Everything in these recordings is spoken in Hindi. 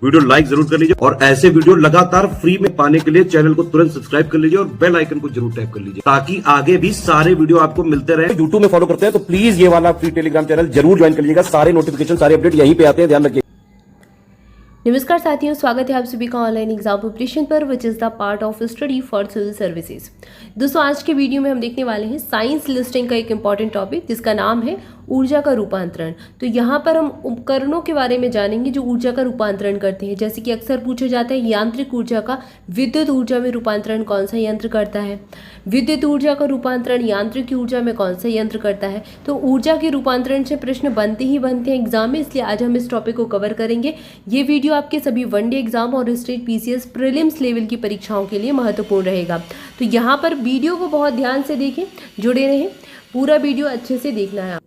वीडियो लाइक जरूर कर लीजिए और ऐसे वीडियो लगातार फ्री में पाने के लिए चैनल को तुरंत सब्सक्राइब कर लीजिए और बेल आइकन को जरूर टैप कर लीजिए ताकि आगे भी सारे वीडियो आपको मिलते रहे। यूट्यूब में फॉलो करते हैं तो प्लीज ये वाला फ्री टेलीग्राम चैनल जरूर ज्वाइन कर लीजिएगा। सारे नोटिफिकेशन सारे अपडेट यहीं पे आते हैं, ध्यान रखिए। नमस्कार साथियों, स्वागत है आप सभी का ऑनलाइन एग्जाम प्रिपरेशन पर which is the part of study for civil services. दोस्तों आज के वीडियो में हम देखने वाले हैं साइंस लिस्टिंग का एक इंपॉर्टेंट टॉपिक जिसका नाम है ऊर्जा का रूपांतरण। तो यहाँ पर हम उपकरणों के बारे में जानेंगे जो ऊर्जा का रूपांतरण करते हैं। जैसे कि अक्सर पूछा जाता है यांत्रिक ऊर्जा का विद्युत ऊर्जा में रूपांतरण कौन सा यंत्र करता है, विद्युत ऊर्जा का रूपांतरण यांत्रिक ऊर्जा में कौन सा यंत्र करता है। तो ऊर्जा के रूपांतरण से प्रश्न बनते ही बनते हैं एग्जाम में, इसलिए आज हम इस टॉपिक को कवर करेंगे। ये वीडियो आपके सभी वनडे एग्जाम और स्टेट पीसीएस प्रीलिम्स लेवल की परीक्षाओं के लिए महत्वपूर्ण रहेगा। तो यहाँ पर वीडियो को बहुत ध्यान से देखें, जुड़े रहें, पूरा वीडियो अच्छे से देखना है।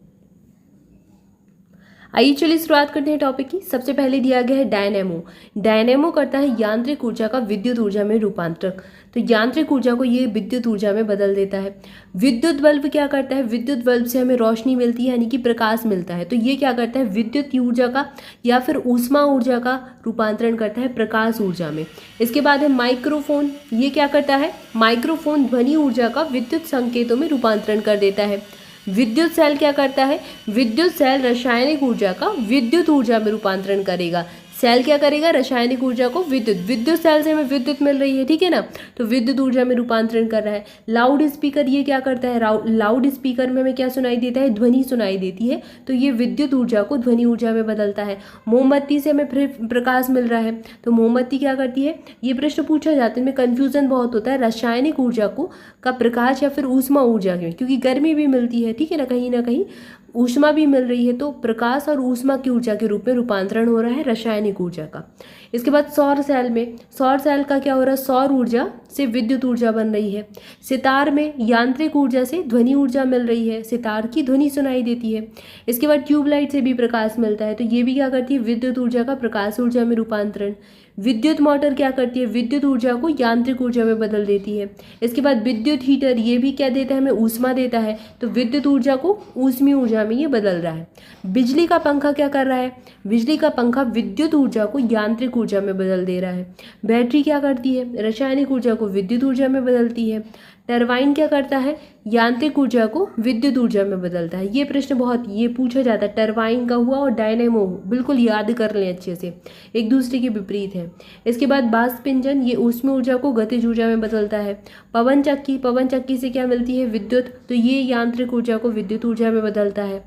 आइए चलिए शुरुआत करते हैं टॉपिक की। सबसे पहले दिया गया है डायनेमो। डायनेमो करता है यांत्रिक ऊर्जा का विद्युत ऊर्जा में रूपांतरण। तो यांत्रिक ऊर्जा को ये विद्युत ऊर्जा में बदल देता है। विद्युत बल्ब क्या करता है, विद्युत बल्ब से हमें रोशनी मिलती है यानी कि प्रकाश मिलता है। तो ये क्या करता है, विद्युत ऊर्जा का या फिर ऊष्मा ऊर्जा का रूपांतरण करता है प्रकाश ऊर्जा में। इसके बाद है माइक्रोफोन। ये क्या करता है, माइक्रोफोन ध्वनि ऊर्जा का विद्युत संकेतों में रूपांतरण कर देता है। विद्युत सेल क्या करता है, विद्युत सेल रासायनिक ऊर्जा का विद्युत ऊर्जा में रूपांतरण करेगा। सेल क्या करेगा, रासायनिक ऊर्जा को विद्युत सेल से हमें विद्युत मिल रही है, ठीक है ना, तो विद्युत ऊर्जा में रूपांतरण कर रहा है। लाउड स्पीकर ये क्या करता है, लाउड स्पीकर में हमें क्या सुनाई देता है, ध्वनि सुनाई देती है, तो ये विद्युत ऊर्जा को ध्वनि ऊर्जा में बदलता है। मोमबत्ती से हमें प्रकाश मिल रहा है, तो मोमबत्ती क्या करती है, ये प्रश्न पूछा जाता है, इनमें कन्फ्यूजन बहुत होता है रासायनिक ऊर्जा को का प्रकाश या फिर ऊष्मा ऊर्जा में, क्योंकि गर्मी भी मिलती है, ठीक है ना कहीं ऊष्मा भी मिल रही है, तो प्रकाश और ऊष्मा की ऊर्जा के रूप में रूपांतरण हो रहा है रासायनिक ऊर्जा का। इसके बाद सौर सेल में, सौर सेल का क्या हो रहा है, सौर ऊर्जा से विद्युत ऊर्जा बन रही है। सितार में यांत्रिक ऊर्जा से ध्वनि ऊर्जा मिल रही है, सितार की ध्वनि सुनाई देती है। इसके बाद ट्यूबलाइट से भी प्रकाश मिलता है, तो ये भी क्या करती है, विद्युत ऊर्जा का प्रकाश ऊर्जा में रूपांतरण। विद्युत मोटर क्या करती है, विद्युत ऊर्जा को यांत्रिक ऊर्जा में बदल देती है। इसके बाद विद्युत हीटर, ये भी क्या देता है, हमें ऊष्मा देता है, तो विद्युत ऊर्जा को ऊष्मी ऊर्जा में ये बदल रहा है। बिजली का पंखा क्या कर रहा है, बिजली का पंखा विद्युत ऊर्जा को यांत्रिक ऊर्जा में बदल दे रहा है। बैटरी क्या करती है, रासायनिक ऊर्जा को विद्युत ऊर्जा में बदलती है। टरबाइन क्या करता है, यांत्रिक ऊर्जा को विद्युत ऊर्जा में बदलता है। ये प्रश्न बहुत ये पूछा जाता है, टरबाइन का हुआ और डायनेमो, बिल्कुल याद कर लें अच्छे से, एक दूसरे के विपरीत है। इसके बाद बाष्प इंजन, ये ऊष्मा ऊर्जा को गतिज ऊर्जा में बदलता है। पवन चक्की से क्या मिलती है, विद्युत, तो ये यांत्रिक ऊर्जा को विद्युत ऊर्जा में बदलता है।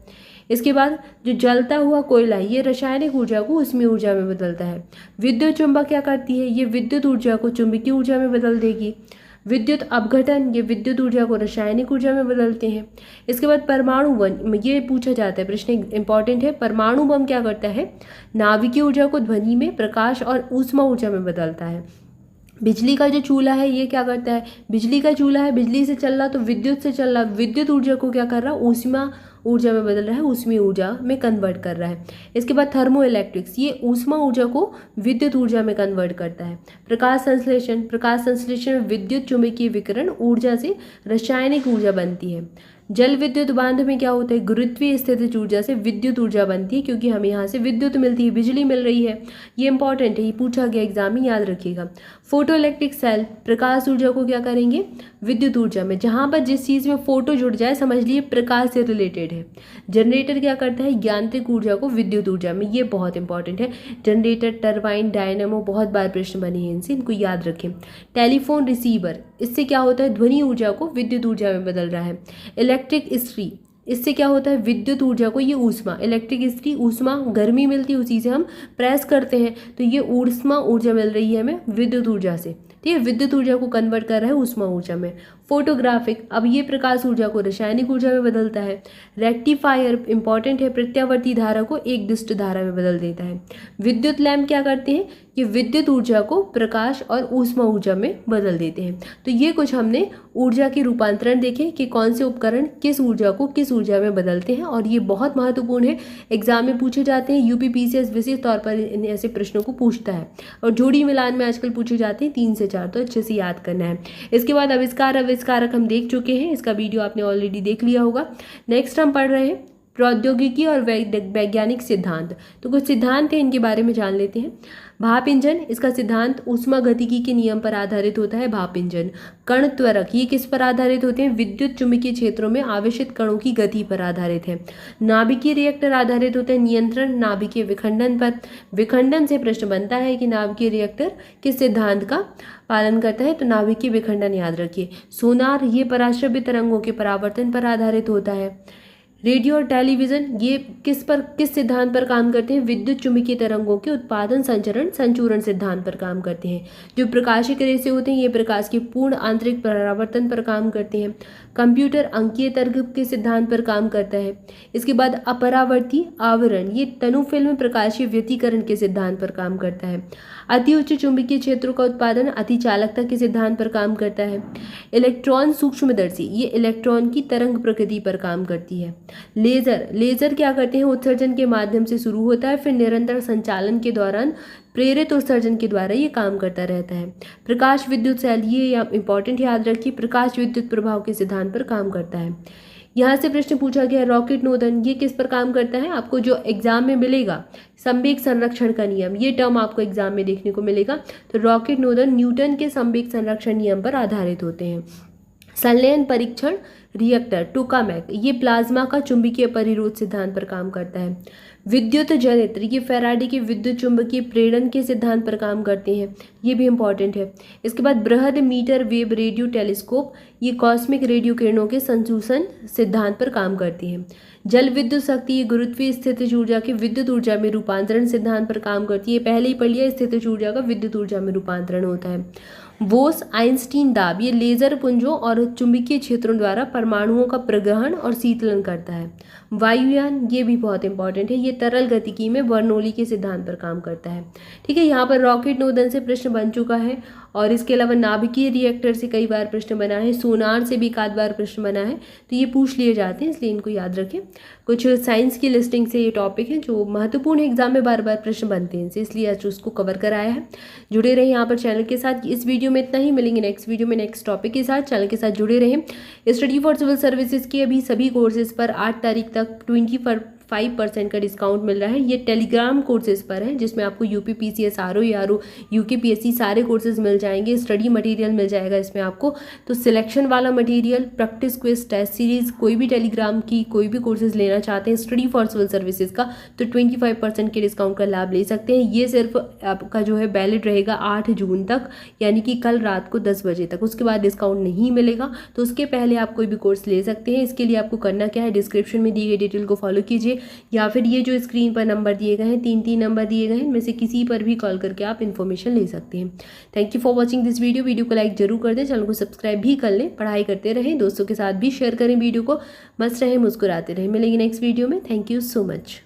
इसके बाद जो जलता हुआ कोयला, ये रासायनिक ऊर्जा को ऊष्मीय ऊर्जा में बदलता है। विद्युत चुंबक क्या करती है, ये विद्युत ऊर्जा को चुंबकीय ऊर्जा में बदल देगी। विद्युत अपघटन, ये विद्युत ऊर्जा को रासायनिक ऊर्जा में बदलते हैं। इसके बाद परमाणु बम, ये पूछा जाता है, प्रश्न इंपॉर्टेंट है। परमाणु बम क्या करता है, नाभिकीय ऊर्जा को ध्वनि में, प्रकाश और ऊष्मा ऊर्जा में बदलता है। बिजली का जो चूल्हा है ये क्या करता है, बिजली का चूल्हा है, बिजली से चल रहा तो विद्युत से चल रहा, विद्युत ऊर्जा को क्या कर रहा, ऊष्मा ऊर्जा में बदल रहा है, ऊष्मीय ऊर्जा में कन्वर्ट कर रहा है। इसके बाद थर्मो इलेक्ट्रिक्स, ये ऊष्मा ऊर्जा को विद्युत ऊर्जा में कन्वर्ट करता है। प्रकाश संश्लेषण में विद्युत चुंबकीय विकिरण ऊर्जा से रासायनिक ऊर्जा बनती है। जल विद्युत बांध में क्या होता है, गुरुत्वीय स्थितिज ऊर्जा से विद्युत ऊर्जा बनती है, क्योंकि हमें यहाँ से विद्युत मिलती है, बिजली मिल रही है। ये इंपॉर्टेंट है, ये पूछा गया एग्जाम में, याद रखिएगा। फोटो इलेक्ट्रिक सेल प्रकाश ऊर्जा को क्या करेंगे, विद्युत ऊर्जा में, जहाँ पर जिस चीज़ में फोटो जुड़ जाए समझ लिए प्रकाश से रिलेटेड है। जनरेटर क्या करता है, यांत्रिक ऊर्जा को विद्युत ऊर्जा में, ये बहुत इंपॉर्टेंट है। जनरेटर, टरबाइन, डायनेमो, बहुत बार प्रश्न बने हैं इनसे, इनको याद रखें। टेलीफोन रिसीवर, इससे क्या होता है, ध्वनि ऊर्जा को विद्युत ऊर्जा में बदल रहा है। इलेक्ट्रिक इस्त्री, इससे क्या होता है, विद्युत ऊर्जा को, ये ऊष्मा, इलेक्ट्रिक इस्त्री, ऊष्मा, गर्मी मिलती है उसी से हम प्रेस करते हैं, तो ये ऊष्मा ऊर्जा मिल रही है हमें विद्युत ऊर्जा से, ठीक है, विद्युत ऊर्जा को कन्वर्ट कर रहा है ऊष्मा ऊर्जा में। फोटोग्राफिक, अब ये प्रकाश ऊर्जा को रासायनिक ऊर्जा में बदलता है। रेक्टिफायर इंपॉर्टेंट है, प्रत्यावर्ती धारा को एक दिष्ट धारा में बदल देता है। विद्युत लैंप क्या करते हैं, कि विद्युत ऊर्जा को प्रकाश और ऊष्मा ऊर्जा में बदल देते हैं। तो ये कुछ हमने ऊर्जा के रूपांतरण देखे कि कौन से उपकरण किस ऊर्जा को किस ऊर्जा में बदलते हैं, और ये बहुत महत्वपूर्ण है, एग्जाम में पूछे जाते हैं। यूपी पीसीएस विशेष तौर पर इन ऐसे प्रश्नों को पूछता है, और जोड़ी मिलान में आजकल पूछे जाते हैं 3 से 4, तो अच्छे से याद करना है। इसके बाद आविष्कारक हम देख चुके हैं, इसका वीडियो आपने ऑलरेडी देख लिया होगा। नेक्स्ट हम पढ़ रहे हैं प्रौद्योगिकी और वैज्ञानिक सिद्धांत। तो कुछ सिद्धांत हैं, इनके बारे में जान लेते हैं। भाप इंजन, इसका सिद्धांत ऊष्मागतिकी के नियम पर आधारित होता है। भाप इंजन। कण त्वरक, ये किस पर आधारित होते हैं? विद्युत चुंबकीय क्षेत्रों में आवेशित कणों की गति पर आधारित है। नाभिकीय रिएक्टर आधारित होते हैं नियंत्रण नाभिकीय विखंडन पर। विखंडन से प्रश्न बनता है कि नाभिकीय रिएक्टर किस सिद्धांत का पालन करता है? तो नाभिकीय विखंडन याद रखिए। सोनार, ये पराश्रव्य तरंगों के परावर्तन पर आधारित होता है। रेडियो और टेलीविजन, ये किस सिद्धांत पर काम करते हैं? विद्युत चुंबकीय तरंगों के उत्पादन संचरण संचूरण सिद्धांत पर काम करते हैं। जो प्रकाशीय किरण से होते हैं, ये प्रकाश के पूर्ण आंतरिक परावर्तन पर काम करते हैं। कंप्यूटर अंकीय तर्क के सिद्धांत पर काम करता है। इसके बाद अपरावर्ती आवरण, ये तनु फिल्म प्रकाशीय व्यतिकरण के सिद्धांत पर काम करता है। अति उच्च चुंबकीय क्षेत्रों का उत्पादन अतिचालकता के सिद्धांत पर काम करता है। इलेक्ट्रॉन सूक्ष्मदर्शी, ये इलेक्ट्रॉन की तरंग प्रकृति पर काम करती है। लेजर क्या करते हैं? उत्सर्जन के माध्यम से शुरू होता है, फिर निरंतर संचालन के दौरान प्रेरित उत्सर्जन के द्वारा ये काम करता रहता है। प्रकाश विद्युत सेल, ये इंपॉर्टेंट याद रखिए, प्रकाश विद्युत प्रभाव के सिद्धांत पर काम करता है। यहाँ से प्रश्न पूछा गया रॉकेट नोदन, ये किस पर काम करता है? आपको जो एग्जाम में मिलेगा, संवेग संरक्षण का नियम, ये टर्म आपको एग्जाम में देखने को मिलेगा। तो रॉकेट नोदन न्यूटन के संवेग संरक्षण नियम पर आधारित होते हैं। संलयन परीक्षण रिएक्टर टोकामेक, ये प्लाज्मा का चुंबकीय परिरोध सिद्धांत पर काम करता है। विद्युत जनित्र, ये फैराडे के विद्युत चुंबकीय प्रेरण के सिद्धांत पर काम करते हैं, ये भी इंपॉर्टेंट है। इसके बाद बृहद मीटर वेव रेडियो टेलीस्कोप, ये कॉस्मिक रेडियो किरणों के संसूचन सिद्धांत पर काम करती है। जल विद्युत शक्ति, ये गुरुत्वीय स्थितिज ऊर्जा के विद्युत ऊर्जा में रूपांतरण सिद्धांत पर काम करती है। पहले ही पढ़ लिया, स्थितिज ऊर्जा का विद्युत ऊर्जा में रूपांतरण होता है। बोस आइंस्टीन दाब, ये लेजर पुंजों और चुंबकीय क्षेत्रों द्वारा परमाणुओं का प्रग्रहण और शीतलन करता है। वायुयान, ये भी बहुत इंपॉर्टेंट है, ये तरल गतिकी में बर्नौली के सिद्धांत पर काम करता है। ठीक है, यहाँ पर रॉकेट नोदन से प्रश्न बन चुका है, और इसके अलावा नाभिकीय रिएक्टर से कई बार प्रश्न बना है, सोनार से भी एक आध बार प्रश्न बना है, तो ये पूछ लिए जाते हैं, इसलिए इनको याद रखें। कुछ साइंस की लिस्टिंग से ये टॉपिक है जो महत्वपूर्ण एग्जाम में बार बार प्रश्न बनते हैं इनसे, इसलिए आज उसको कवर कराया है। जुड़े रहे यहाँ पर चैनल के साथ। इस वीडियो में इतना ही, मिलेंगे नेक्स्ट वीडियो में नेक्स्ट टॉपिक के साथ। चैनल के साथ जुड़े रहें। स्टडी फॉर सिविल सर्विसेज के अभी सभी कोर्सेज पर 8 तारीख तक 25% का डिस्काउंट मिल रहा है। ये टेलीग्राम कोर्सेज पर है, जिसमें आपको यूपी पीसीएस आरओ यारो यूकेपीएससी सारे कोर्सेज मिल जाएंगे। स्टडी मटेरियल मिल जाएगा इसमें आपको, तो सिलेक्शन वाला material, practice quiz, test series, कोई भी टेलीग्राम की कोई भी कोर्सेज लेना चाहते हैं स्टडी फॉर सिविल सर्विसेज का, तो 25% के डिस्काउंट का लाभ ले सकते हैं। ये सिर्फ आपका जो है वैलिड रहेगा 8 जून तक, यानी कि कल रात को 10 बजे तक। उसके बाद डिस्काउंट नहीं मिलेगा, तो उसके पहले आप कोई भी कोर्स ले सकते हैं। इसके लिए आपको करना क्या है, डिस्क्रिप्शन में दी गई डिटेल को फॉलो कीजिए, या फिर ये जो स्क्रीन पर नंबर दिए गए हैं, 3 नंबर दिए गए हैं, इनमें से किसी पर भी कॉल करके आप इन्फॉर्मेशन ले सकते हैं। Thank you for watching this video को लाइक जरूर कर दें, चैनल को सब्सक्राइब भी कर लें, पढ़ाई करते रहें, दोस्तों के साथ भी शेयर करें वीडियो को। मस्त रहें, मुस्कुराते रहें। मिलेंगे नेक्स्ट वीडियो में। Thank you so much.